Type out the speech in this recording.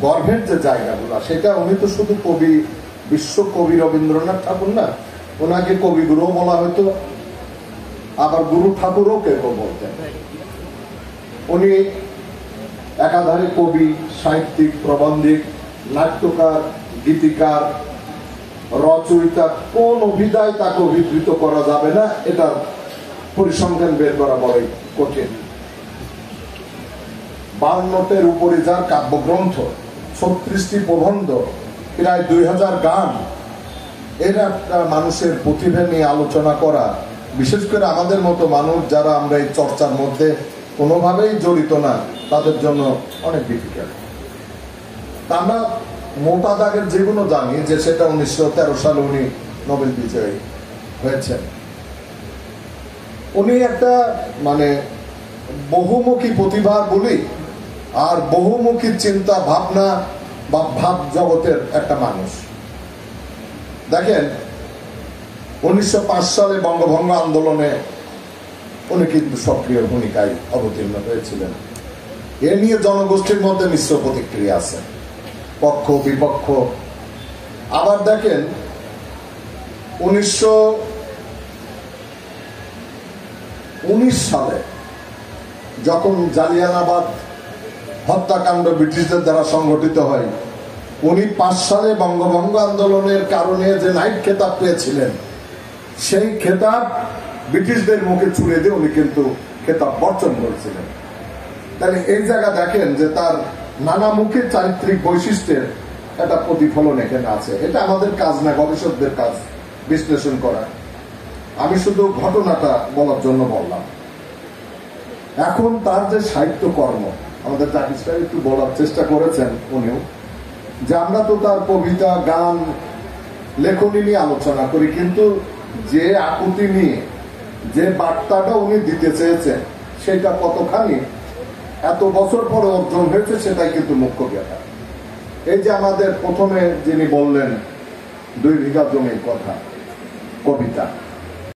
গর্বের যে জায়গাগুলো, সেটা উনি তো শুধু কবি, বিশ্ব কবি রবীন্দ্রনাথ ঠাকুর না, ওনাকে কবিগুরুও বলা হয়তো, আবার গুরু ঠাকুরও কেউ বলতেন। উনি একাধারে কবি, সাহিত্যিক, প্রবন্ধিক, নাট্যকার, গীতিকার, রচয়িতা। কোন অভিধায় তাকে অভিধৃত করা যাবে না, এটার পরিসংখ্যান বের করা বড়ই কঠিন। 52টির উপরে যার কাব্যগ্রন্থ, 36টি প্রবন্ধ, প্রায় 2000 গান, এর একটা মানুষের প্রতিভা নিয়ে আলোচনা করা, বিশেষ করে আমাদের মতো মানুষ যারা আমরা এই চর্চার মধ্যে কোনোভাবেই জড়িত না, তাদের জন্য অনেক ডিফিকাল্ট। আমরা মোটা দাগের যেগুলো জানি যে সেটা 1913 সালে উনি নোবেল বিজয়ী হয়েছেন। উনি একটা মানে বহুমুখী প্রতিভার বলি, আর বহুমুখী চিন্তা ভাবনা বা ভাব জগতের একটা মানুষ। দেখেন 1905 সালে বঙ্গভঙ্গ আন্দোলনে উনি কিন্তু সক্রিয় ভূমিকায় অবতীর্ণ হয়েছিলেন। এ নিয়ে জনগোষ্ঠীর মধ্যে মিশ্র প্রতিক্রিয়া আছে, পক্ষ বিপক্ষ। আবার দেখেন 1919 সালে যখন জালিয়ানওয়ালাবাগ হত্যাকাণ্ড ব্রিটিশদের দ্বারা সংগঠিত হয়, উনি 5 সালে বঙ্গভঙ্গ আন্দোলনের কারণে যে নাইট খেতাব পেয়েছিলেন, সেই খেতাব ব্রিটিশদের মুখে ছুড়ে দিয়ে উনি কিন্তু খেতাব বর্জন করেছিলেন। তাহলে এই জায়গা দেখেন যে তার নানামুখী চারিত্রিক বৈশিষ্ট্যের একটা প্রতিফলন এখানে আছে। এটা আমাদের কাজ না, গবেষকদের কাজ বিশ্লেষণ করা। আমি শুধু ঘটনাটা বলার জন্য বললাম। এখন তার যে সাহিত্য কর্ম, আমাদের জাকির সাহেব একটু বলার চেষ্টা করেছেন উনিও, যে আমরা তো তার কবিতা, গান, লেখনী নিয়ে আলোচনা করি, কিন্তু যে আকুতি নিয়ে যে বার্তাটা উনি দিতে চেয়েছেন সেটা কতখানি এত বছর পরে অর্জন হয়েছে, সেটাই কিন্তু মুখ্য ব্যাপার। এই যে আমাদের প্রথমে যিনি বললেন 2 বিঘা জমির কথা, কবিতা,